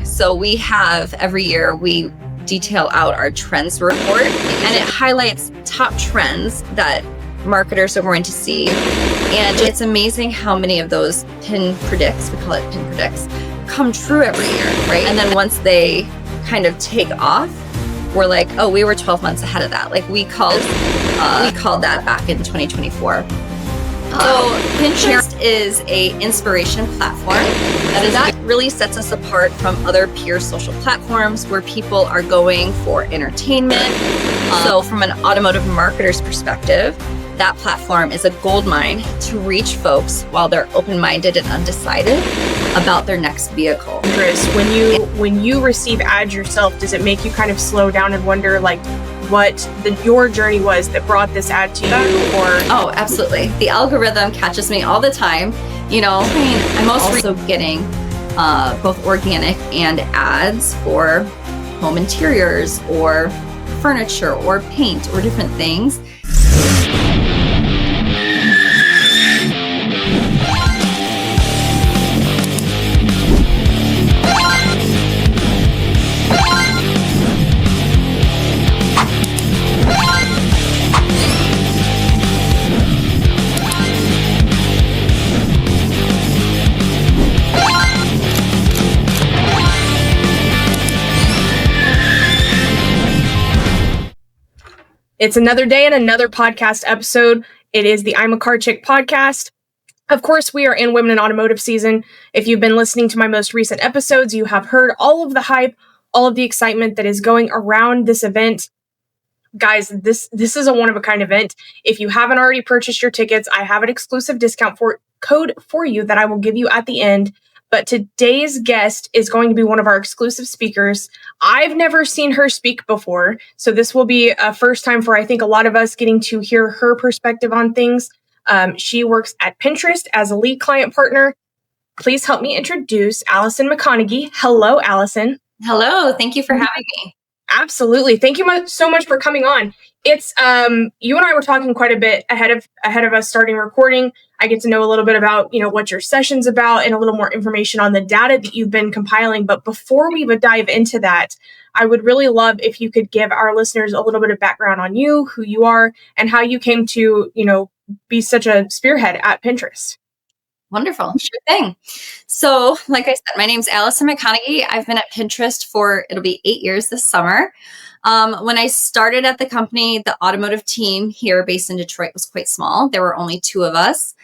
So we have every year we detail out our trends report, and it highlights top trends that marketers are going to see. And it's amazing how many of those pin predicts, we call it pin predicts, come true every year, right? And then once they kind of take off, we're like, oh, we were 12 months ahead of that. Like we called that back in 2024. So Pinterest is a inspiration platform that really sets us apart from other peer social platforms where people are going for entertainment. So from an automotive marketer's perspective, that platform is a goldmine to reach folks while they're open-minded and undecided about their next vehicle. When you receive ads yourself, does it make you kind of slow down and wonder like what your journey was that brought this ad to you? Oh, absolutely. The algorithm catches me all the time. You know, I'm also getting both organic and ads for home interiors or furniture or paint or different things. It's another day and another podcast episode. It is the I'm a Car Chick podcast. Of course, we are in Women in Automotive season. If you've been listening to my most recent episodes, you have heard all of the hype, all of the excitement that is going around this event. Guys, this is a one-of-a-kind event. If you haven't already purchased your tickets, I have an exclusive discount code for you that I will give you at the end. But today's guest is going to be one of our exclusive speakers. I've never seen her speak before, so this will be a first time for, I think, a lot of us getting to hear her perspective on things. She works at Pinterest as a lead client partner. Please help me introduce Allison McConeghy. Hello, Allison. Hello. Thank you for having me. Absolutely. Thank you so much for coming on. It's you and I were talking quite a bit ahead of us starting recording. I get to know a little bit about, what your session's about and a little more information on the data that you've been compiling. But before we would dive into that, I would really love if you could give our listeners a little bit of background on you, who you are, and how you came to, be such a spearhead at Pinterest. Wonderful. Sure thing. So, like I said, my name's Allison McConeghy. I've been at Pinterest it'll be 8 years this summer. When I started at the company, the automotive team here based in Detroit was quite small. There were only 2 of us.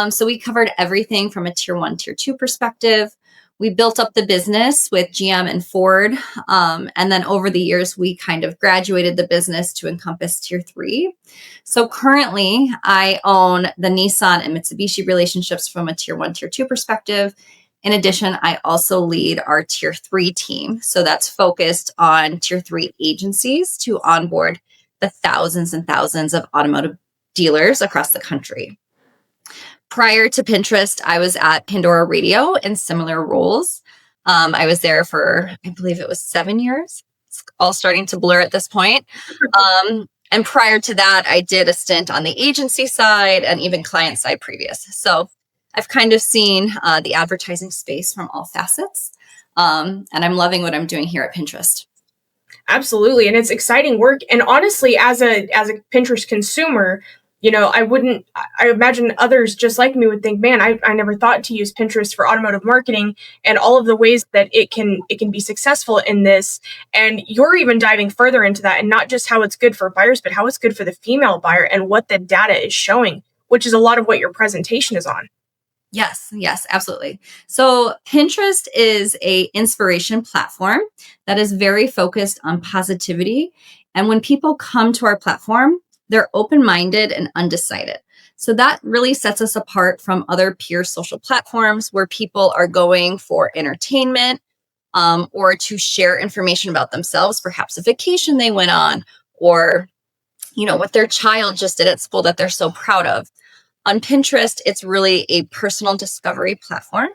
So we covered everything from a tier 1, tier 2 perspective. We built up the business with GM and Ford. And then over the years, we kind of graduated the business to encompass tier 3. So currently, I own the Nissan and Mitsubishi relationships from a tier 1, tier 2 perspective. In addition, I also lead our tier 3 team. So that's focused on tier 3 agencies to onboard the thousands and thousands of automotive dealers across the country. Prior to Pinterest, I was at Pandora Radio in similar roles. I was there for, I believe it was 7 years. It's all starting to blur at this point. And prior to that, I did a stint on the agency side and even client side previous. So I've kind of seen the advertising space from all facets. And I'm loving what I'm doing here at Pinterest. Absolutely. And it's exciting work. And honestly, as a Pinterest consumer, I imagine others just like me would think, man, I never thought to use Pinterest for automotive marketing and all of the ways that it can be successful in this. And you're even diving further into that, and not just how it's good for buyers, but how it's good for the female buyer and what the data is showing, which is a lot of what your presentation is on. Yes, absolutely. So Pinterest is a inspiration platform that is very focused on positivity. And when people come to our platform, they're open-minded and undecided. So that really sets us apart from other peer social platforms where people are going for entertainment or to share information about themselves, perhaps a vacation they went on, or, what their child just did at school that they're so proud of. On Pinterest, it's really a personal discovery platform.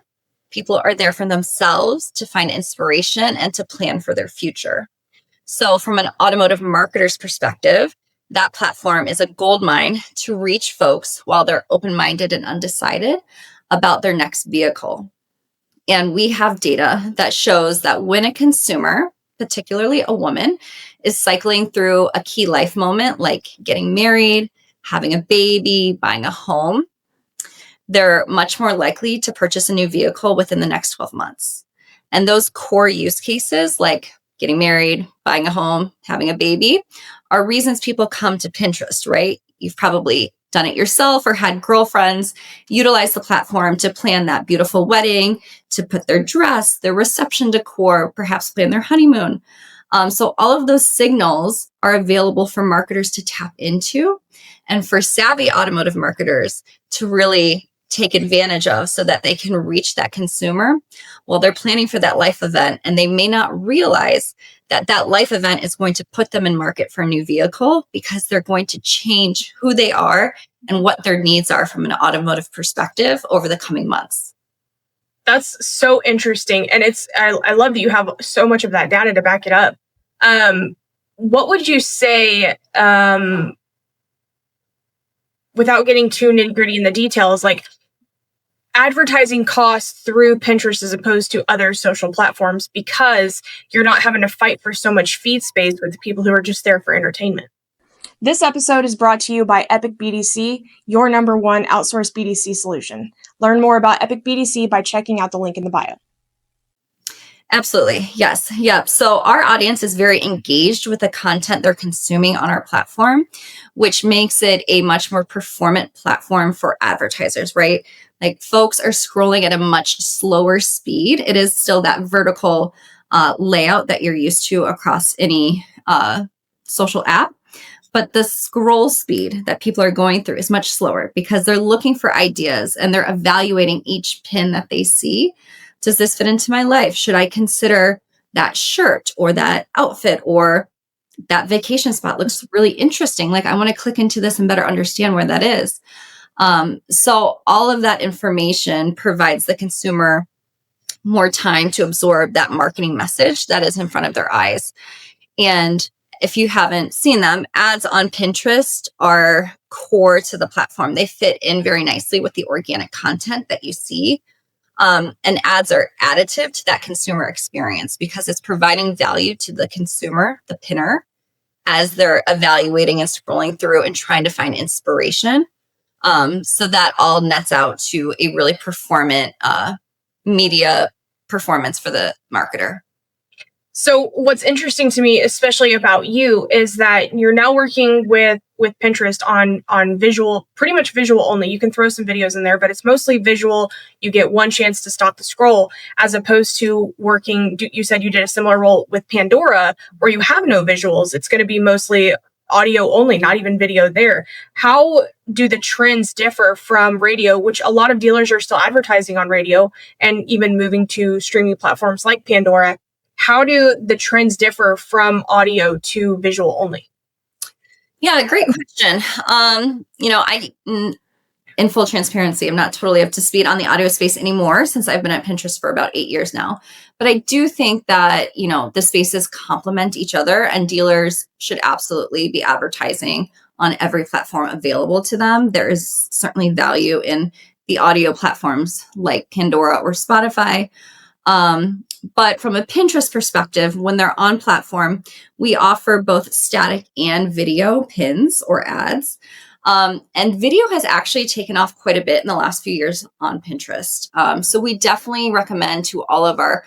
People are there for themselves to find inspiration and to plan for their future. So from an automotive marketer's perspective, that platform is a goldmine to reach folks while they're open-minded and undecided about their next vehicle. And we have data that shows that when a consumer, particularly a woman, is cycling through a key life moment like getting married, having a baby, buying a home, they're much more likely to purchase a new vehicle within the next 12 months. And those core use cases, like getting married, buying a home, having a baby, are reasons people come to Pinterest, right? You've probably done it yourself or had girlfriends utilize the platform to plan that beautiful wedding, to put their dress, their reception decor, perhaps plan their honeymoon. So all of those signals are available for marketers to tap into and for savvy automotive marketers to really take advantage of so that they can reach that consumer while they're planning for that life event. And they may not realize that that life event is going to put them in market for a new vehicle because they're going to change who they are and what their needs are from an automotive perspective over the coming months. That's so interesting. And I love that you have so much of that data to back it up. What would you say, without getting too nitty gritty in the details, like advertising costs through Pinterest as opposed to other social platforms, because you're not having to fight for so much feed space with people who are just there for entertainment? This episode is brought to you by Epic BDC, your number one outsourced BDC solution. Learn more about Epic BDC by checking out the link in the bio. Absolutely. Yes. Yep. So our audience is very engaged with the content they're consuming on our platform, which makes it a much more performant platform for advertisers, right? Like folks are scrolling at a much slower speed. It is still that vertical layout that you're used to across any social app. But the scroll speed that people are going through is much slower because they're looking for ideas and they're evaluating each pin that they see. Does this fit into my life? Should I consider that shirt or that outfit or that vacation spot looks really interesting? Like I want to click into this and better understand where that is. So all of that information provides the consumer more time to absorb that marketing message that is in front of their eyes. And if you haven't seen them, ads on Pinterest are core to the platform. They fit in very nicely with the organic content that you see. And ads are additive to that consumer experience because it's providing value to the consumer, the pinner, as they're evaluating and scrolling through and trying to find inspiration. So that all nets out to a really performant media performance for the marketer. So what's interesting to me, especially about you, is that you're now working with Pinterest on visual, pretty much visual only. You can throw some videos in there, but it's mostly visual. You get one chance to stop the scroll, as opposed to working, you said you did a similar role with Pandora, where you have no visuals. It's going to be mostly audio only, not even video there. How do the trends differ from radio, which a lot of dealers are still advertising on radio and even moving to streaming platforms like Pandora? How do the trends differ from audio to visual only? Yeah, great question. In full transparency, I'm not totally up to speed on the audio space anymore since I've been at Pinterest for about 8 years now. But I do think that, the spaces complement each other and dealers should absolutely be advertising on every platform available to them. There is certainly value in the audio platforms like Pandora or Spotify. But from a Pinterest perspective, when they're on platform, we offer both static and video pins or ads. And video has actually taken off quite a bit in the last few years on Pinterest. So we definitely recommend to all of our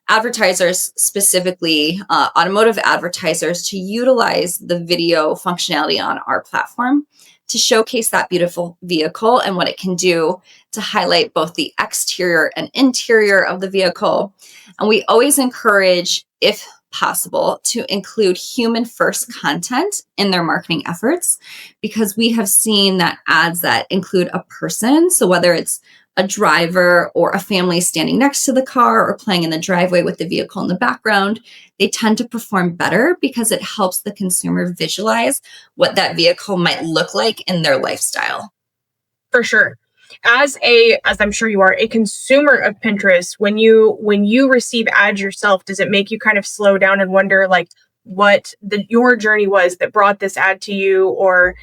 advertisers, specifically automotive advertisers, to utilize the video functionality on our platform to showcase that beautiful vehicle and what it can do to highlight both the exterior and interior of the vehicle. And we always encourage, if possible, to include human first content in their marketing efforts, because we have seen that ads that include a person, so whether it's a driver or a family standing next to the car or playing in the driveway with the vehicle in the background, they tend to perform better because it helps the consumer visualize what that vehicle might look like in their lifestyle. For sure. As I'm sure you are, a consumer of Pinterest, when you receive ads yourself, does it make you kind of slow down and wonder like what your journey was that brought this ad to you, or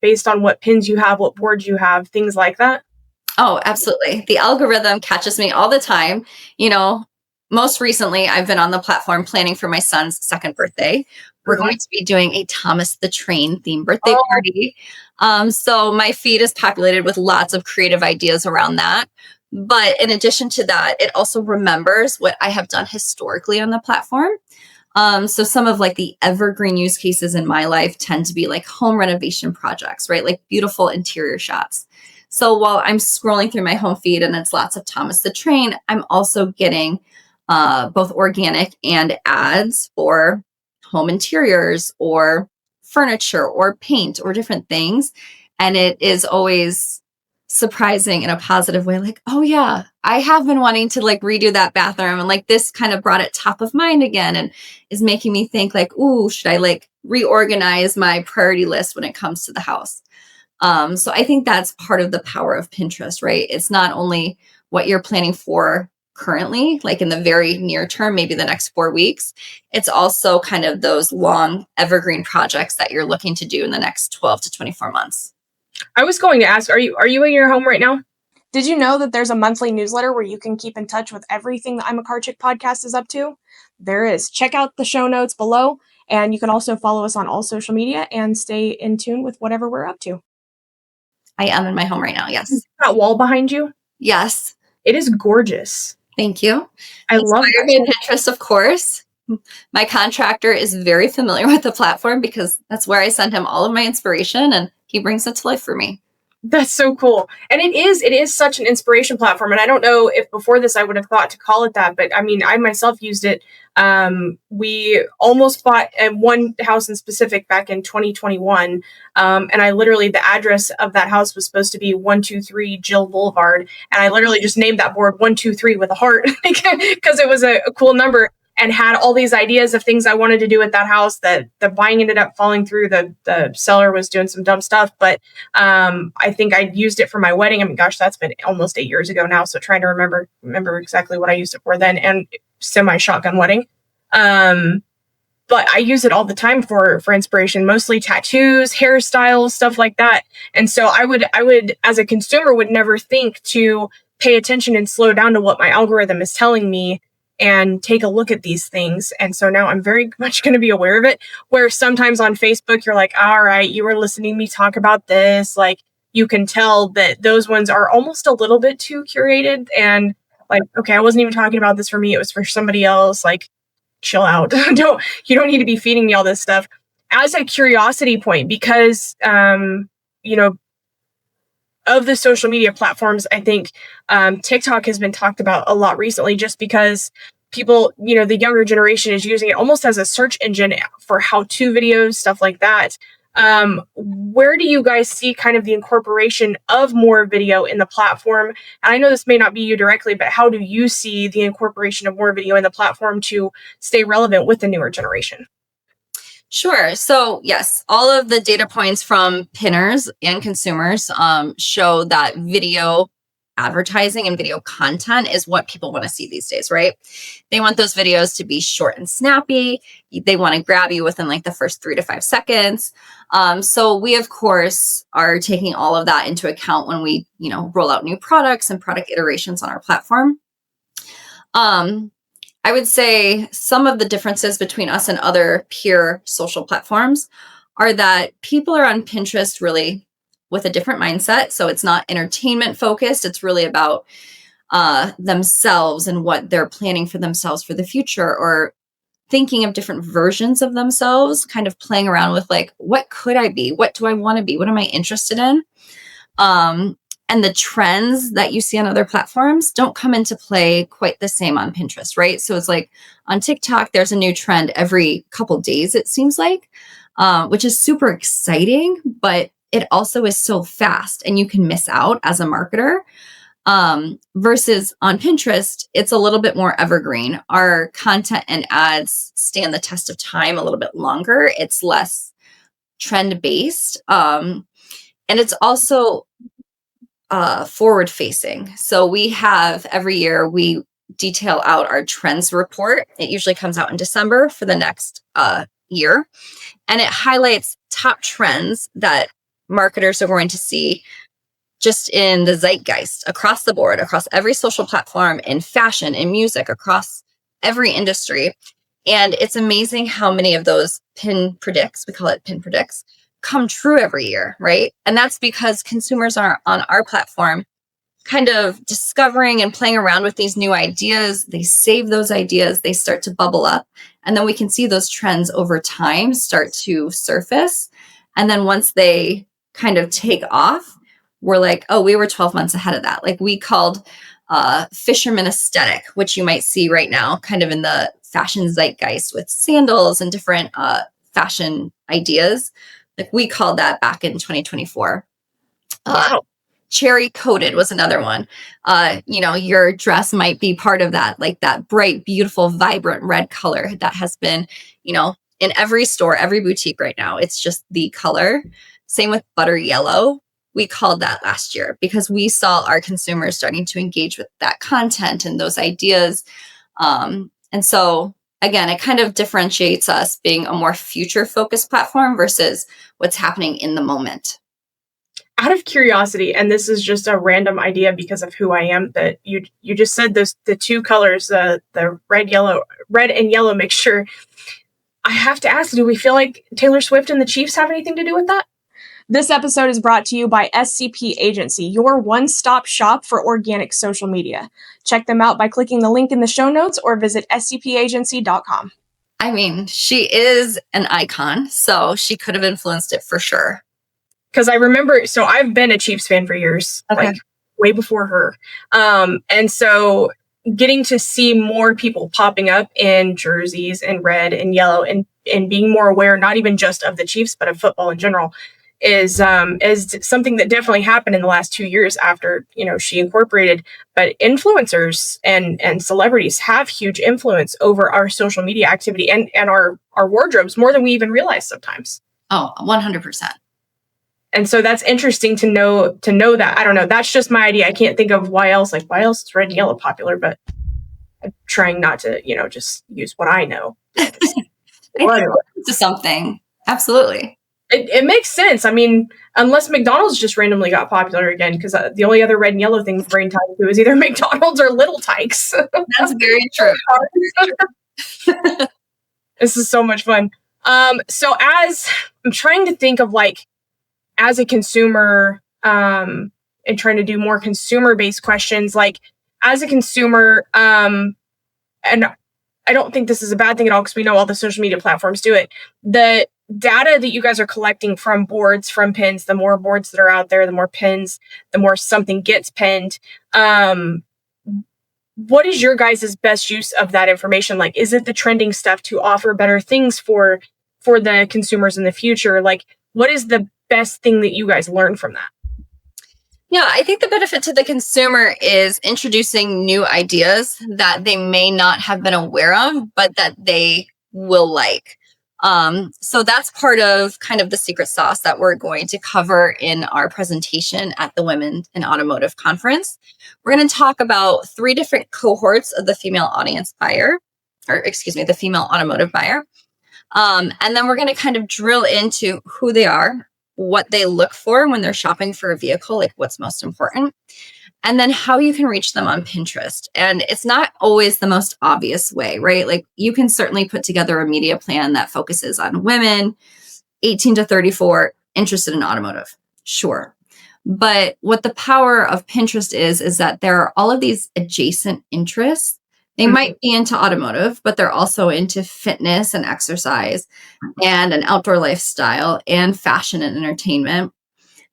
based on what pins you have, what boards you have, things like that? Oh, absolutely. The algorithm catches me all the time. You know, most recently, I've been on the platform planning for my son's second birthday. We're going to be doing a Thomas the Train themed birthday party. So my feed is populated with lots of creative ideas around that. But in addition to that, it also remembers what I have done historically on the platform. So some of like the evergreen use cases in my life tend to be like home renovation projects, right? Like beautiful interior shots. So while I'm scrolling through my home feed and it's lots of Thomas the Train, I'm also getting both organic and ads for home interiors or furniture or paint or different things. And it is always surprising in a positive way, like, oh yeah, I have been wanting to like redo that bathroom, and like this kind of brought it top of mind again and is making me think like, ooh, should I like reorganize my priority list when it comes to the house? So I think that's part of the power of Pinterest, right? It's not only what you're planning for currently, like in the very near term, maybe the next 4 weeks. It's also kind of those long evergreen projects that you're looking to do in the next 12 to 24 months. I was going to ask, are you in your home right now? Did you know that there's a monthly newsletter where you can keep in touch with everything the I'm a Car Chick podcast is up to? There is. Check out the show notes below, and you can also follow us on all social media and stay in tune with whatever we're up to. I am in my home right now, yes. That wall behind you? Yes. It is gorgeous. Thank you. I love Inspired by Pinterest, of course. My contractor is very familiar with the platform because that's where I send him all of my inspiration, and he brings it to life for me. That's so cool. And it is such an inspiration platform. And I don't know if before this I would have thought to call it that, but I mean, I myself used it. We almost bought one house in specific back in 2021. And I literally, the address of that house was supposed to be 123 Jill Boulevard. And I literally just named that board 123 with a heart because it was a cool number. And had all these ideas of things I wanted to do with that house. That the buying ended up falling through. The seller was doing some dumb stuff, but I think I used it for my wedding. I mean, gosh, that's been almost 8 years ago now. So trying to remember exactly what I used it for then, and semi shotgun wedding. But I use it all the time for inspiration, mostly tattoos, hairstyles, stuff like that. And so I would as a consumer would never think to pay attention and slow down to what my algorithm is telling me and take a look at these things. And so now I'm very much going to be aware of it, where sometimes on Facebook, you're like, all right, you were listening to me talk about this. Like, you can tell that those ones are almost a little bit too curated and like, okay, I wasn't even talking about this for me. It was for somebody else. Like, chill out. You don't need to be feeding me all this stuff as a curiosity point, because, of the social media platforms, I think TikTok has been talked about a lot recently, just because people, the younger generation is using it almost as a search engine for how-to videos, stuff like that. Where do you guys see kind of the incorporation of more video in the platform? And I know this may not be you directly, but how do you see the incorporation of more video in the platform to stay relevant with the newer generation? Sure. So yes, all of the data points from pinners and consumers show that video advertising and video content is what people want to see these days, right? They want those videos to be short and snappy. They want to grab you within like the first 3 to 5 seconds. So we, of course, are taking all of that into account when we, roll out new products and product iterations on our platform. I would say some of the differences between us and other peer social platforms are that people are on Pinterest really with a different mindset. So it's not entertainment focused. It's really about themselves and what they're planning for themselves for the future, or thinking of different versions of themselves, kind of playing around with like, what could I be? What do I want to be? What am I interested in? And the trends that you see on other platforms don't come into play quite the same on Pinterest, right? So it's like on TikTok, there's a new trend every couple days, it seems like, which is super exciting, but it also is so fast and you can miss out as a marketer. Versus on Pinterest, it's a little bit more evergreen. Our content and ads stand the test of time a little bit longer. It's less trend based. And it's also forward facing. So we have every year we detail out our trends report. It usually comes out in December for the next year. And it highlights top trends that marketers are going to see just in the zeitgeist across the board, across every social platform, in fashion, in music, across every industry. And it's amazing how many of those pin predicts, we call it pin predicts, come true every year, right? And that's because consumers are on our platform kind of discovering and playing around with these new ideas. They save those ideas, they start to bubble up. And then we can see those trends over time start to surface. And then once they kind of take off, we're like, oh, we were 12 months ahead of that. Like we called fisherman aesthetic, which you might see right now kind of in the fashion zeitgeist with sandals and different fashion ideas. Like we called that back in 2024. Wow. Cherry coated was another one. Your dress might be part of that, like that bright, beautiful, vibrant red color that has been, in every store, every boutique right now. It's just the color. Same with butter yellow. We called that last year because we saw our consumers starting to engage with that content and those ideas. And so, again, it kind of differentiates us being a more future-focused platform versus what's happening in the moment. Out of curiosity, and this is just a random idea because of who I am, that you just said the two colors, the red and yellow mixture. I have to ask, do we feel like Taylor Swift and the Chiefs have anything to do with that? This episode is brought to you by SCP Agency, your one-stop shop for organic social media. Check them out by clicking the link in the show notes or visit scpagency.com. I mean, she is an icon, so she could have influenced it for sure. Because I remember, so I've been a Chiefs fan for years, like way before her. And so getting to see more people popping up in jerseys and red and yellow and being more aware, not even just of the Chiefs, but of football in general, is something that definitely happened in the last 2 years after, she incorporated. But influencers and celebrities have huge influence over our social media activity and our wardrobes more than we even realize sometimes. Oh, 100%. And so that's interesting to know that. I don't know. That's just my idea. I can't think of why else is red and yellow popular, but I'm trying not to, just use what I know. To something. Absolutely. It makes sense. I mean, unless McDonald's just randomly got popular again, because the only other red and yellow thing brain tied to is either McDonald's or Little Tykes. That's very true. This is so much fun. So as I'm trying to think of as a consumer, and trying to do more consumer-based questions, as a consumer, and I don't think this is a bad thing at all because we know all the social media platforms do it. The data that you guys are collecting from boards, from pins, the more boards that are out there, the more pins, the more something gets pinned. What is your guys' best use of that information? Is it the trending stuff to offer better things for the consumers in the future? What is the best thing that you guys learned from that? Yeah, I think the benefit to the consumer is introducing new ideas that they may not have been aware of, but that they will like. So that's part of kind of the secret sauce that we're going to cover in our presentation at the Women in Automotive Conference. We're going to talk about 3 different cohorts of the female the female automotive buyer. And then we're going to kind of drill into who they are, what they look for when they're shopping for a vehicle, like what's most important, and then how you can reach them on Pinterest. And it's not always the most obvious way, right? You can certainly put together a media plan that focuses on women 18 to 34 interested in automotive. Sure. But what the power of Pinterest is that there are all of these adjacent interests. They might be into automotive, but they're also into fitness and exercise and an outdoor lifestyle and fashion and entertainment.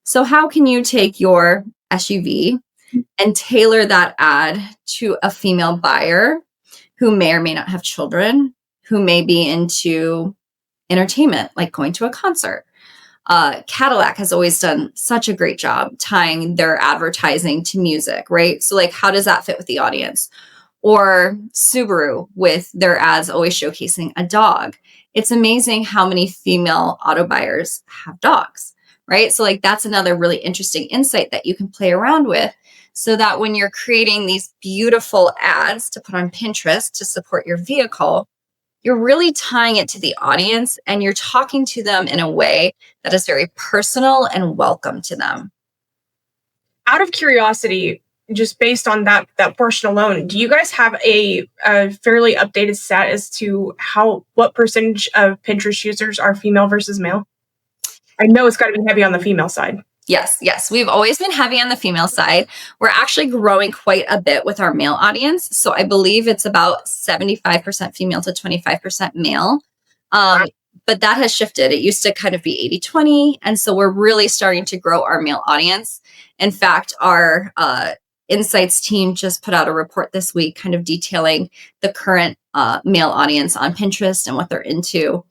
So how can you take your SUV and tailor that ad to a female buyer who may or may not have children, who may be into entertainment, like going to a concert? Cadillac has always done such a great job tying their advertising to music, right? So how does that fit with the audience? Or Subaru with their ads always showcasing a dog. It's amazing how many female auto buyers have dogs, right? So that's another really interesting insight that you can play around with so that when you're creating these beautiful ads to put on Pinterest to support your vehicle, you're really tying it to the audience and you're talking to them in a way that is very personal and welcome to them. Out of curiosity, just based on that portion alone, do you guys have a fairly updated stat as to what percentage of Pinterest users are female versus male? I know it's got to be heavy on the female side. Yes. We've always been heavy on the female side. We're actually growing quite a bit with our male audience. So I believe it's about 75% female to 25% male. But that has shifted. It used to kind of be 80-20. And so we're really starting to grow our male audience. In fact, our insights team just put out a report this week kind of detailing the current male audience on Pinterest and what they're into.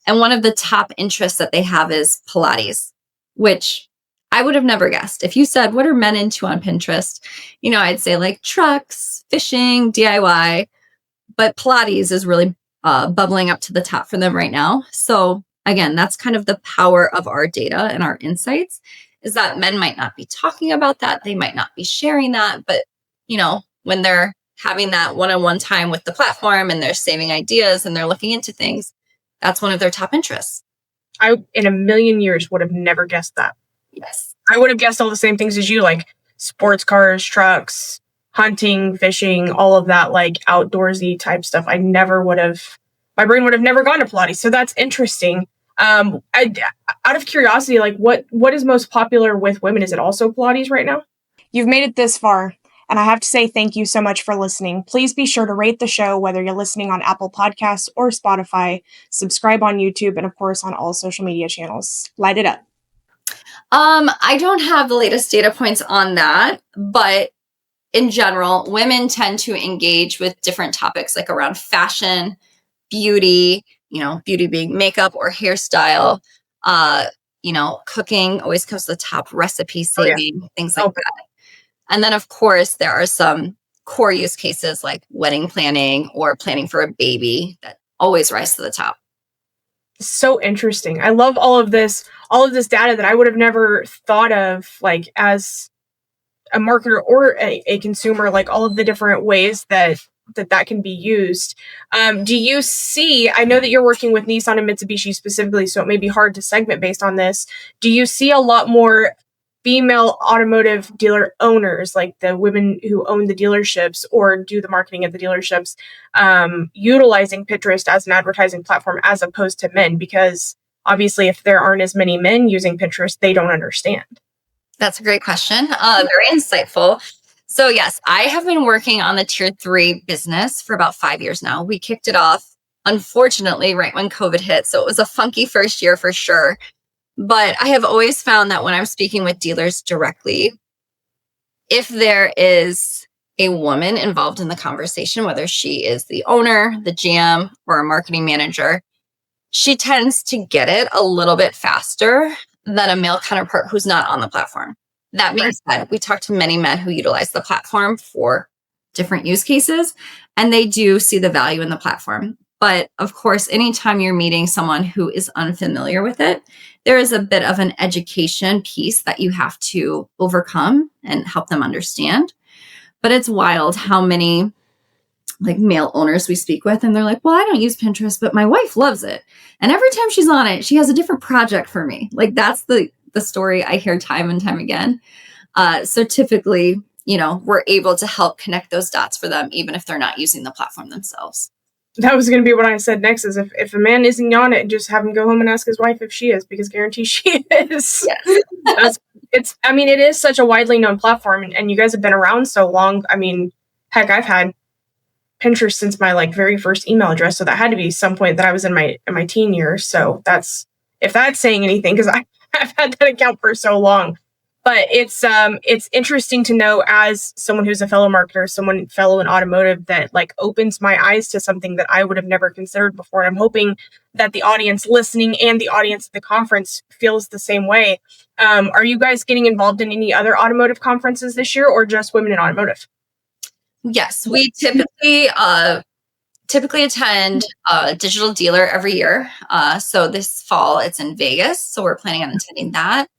And one of the top interests that they have is Pilates, which I would have never guessed. If you said, what are men into on Pinterest? I'd say like trucks, fishing, DIY, but Pilates is really bubbling up to the top for them right now. So again, that's kind of the power of our data and our insights, is that men might not be talking about that. They might not be sharing that, but when they're having that one-on-one time with the platform and they're saving ideas and they're looking into things, that's one of their top interests. I, in a million years, would have never guessed that. Yes. I would have guessed all the same things as you, like sports cars, trucks, hunting, fishing, all of that, like outdoorsy type stuff. My brain would have never gone to Pilates. So that's interesting. Out of curiosity, like what is most popular with women? Is it also Pilates right now? You've made it this far, and I have to say thank you so much for listening. Please be sure to rate the show, whether you're listening on Apple Podcasts or Spotify, subscribe on YouTube, and of course on all social media channels. Light it up. I don't have the latest data points on that, but in general, women tend to engage with different topics like around fashion, beauty, beauty being makeup or hairstyle, cooking always comes to the top, recipe saving, things like that. And then of course there are some core use cases like wedding planning or planning for a baby that always rise to the top. So interesting. I love all of this data that I would have never thought of, like as a marketer or a consumer, like all of the different ways that can be used. Do you see, I know that you're working with Nissan and Mitsubishi specifically, so it may be hard to segment based on this. Do you see a lot more female automotive dealer owners, like the women who own the dealerships or do the marketing at the dealerships, utilizing Pinterest as an advertising platform as opposed to men? Because obviously if there aren't as many men using Pinterest, they don't understand. That's a great question. Very insightful. So yes, I have been working on the tier 3 business for about 5 years now. We kicked it off, unfortunately, right when COVID hit. So it was a funky first year for sure. But I have always found that when I'm speaking with dealers directly, if there is a woman involved in the conversation, whether she is the owner, the GM, or a marketing manager, she tends to get it a little bit faster than a male counterpart who's not on the platform. That being said, we talk to many men who utilize the platform for different use cases, and they do see the value in the platform. But of course, anytime you're meeting someone who is unfamiliar with it, there is a bit of an education piece that you have to overcome and help them understand. But it's wild how many like male owners we speak with, and they're like, well, I don't use Pinterest, but my wife loves it. And every time she's on it, she has a different project for me. Like that's the story I hear time and time again. So typically, we're able to help connect those dots for them, even if they're not using the platform themselves. That was going to be what I said next, is if a man isn't on it, just have him go home and ask his wife if she is, because guarantee she is. Yes. It is such a widely known platform, and you guys have been around so long. I mean, heck, I've had Pinterest since my very first email address, so that had to be some point that I was in my teen years. So if that's saying anything, because I've had that account for so long. But it's interesting to know, as someone who's a fellow marketer, someone fellow in automotive, that opens my eyes to something that I would have never considered before. And I'm hoping that the audience listening and the audience at the conference feels the same way. Are you guys getting involved in any other automotive conferences this year, or just Women in Automotive? Yes, we typically attend a digital dealer every year. So this fall it's in Vegas, so we're planning on attending that.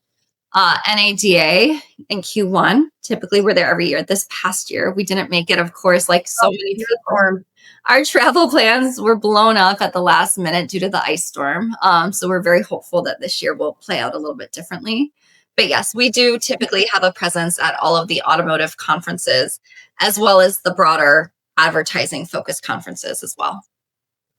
NADA in Q1. Typically, we're there every year. This past year, we didn't make it, of course, like so many people. Our travel plans were blown up at the last minute due to the ice storm. So we're very hopeful that this year will play out a little bit differently. But yes, we do typically have a presence at all of the automotive conferences, as well as the broader advertising focused conferences as well.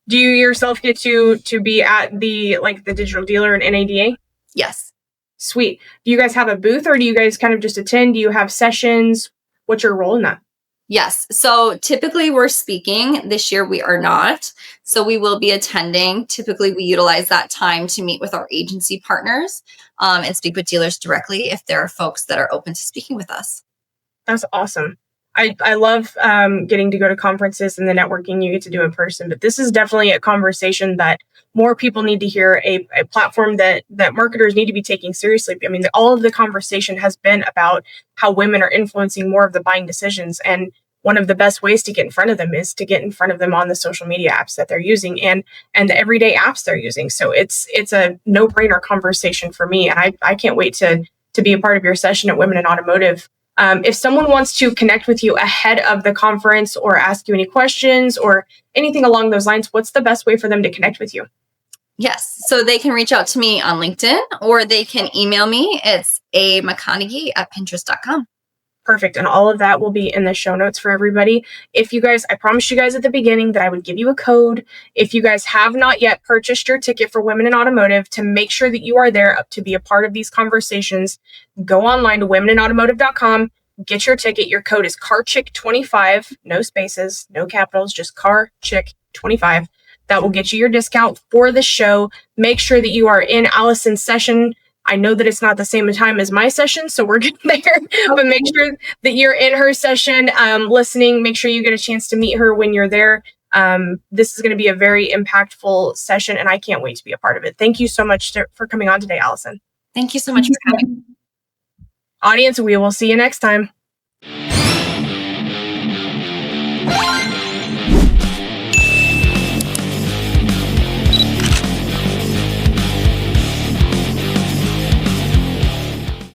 Do you yourself get to be at the digital dealer and NADA? Yes. Sweet. Do you guys have a booth, or do you guys kind of just attend? Do you have sessions? What's your role in that? Yes. So typically we're speaking. This year we are not. So we will be attending. Typically we utilize that time to meet with our agency partners and speak with dealers directly if there are folks that are open to speaking with us. That's awesome. I love getting to go to conferences and the networking you get to do in person, but this is definitely a conversation that more people need to hear, a platform that marketers need to be taking seriously. I mean, all of the conversation has been about how women are influencing more of the buying decisions. And one of the best ways to get in front of them is to get in front of them on the social media apps that they're using and the everyday apps they're using. So it's a no-brainer conversation for me. And I can't wait to be a part of your session at Women in Automotive. If someone wants to connect with you ahead of the conference or ask you any questions or anything along those lines, what's the best way for them to connect with you? Yes. So they can reach out to me on LinkedIn or they can email me. It's McConeghy@Pinterest.com. Perfect. And all of that will be in the show notes for everybody. If you guys, I promised you guys at the beginning that I would give you a code. If you guys have not yet purchased your ticket for Women in Automotive to make sure that you are there to be a part of these conversations, go online to womeninautomotive.com, get your ticket. Your code is CARCHICK25, no spaces, no capitals, just CARCHICK25. That will get you your discount for the show. Make sure that you are in Allison's session. I know that it's not the same time as my session, so we're getting there, but make sure that you're in her session, listening. Make sure you get a chance to meet her when you're there. This is going to be a very impactful session, and I can't wait to be a part of it. Thank you so much for coming on today, Allison. Thank you so much for having me. Audience, we will see you next time.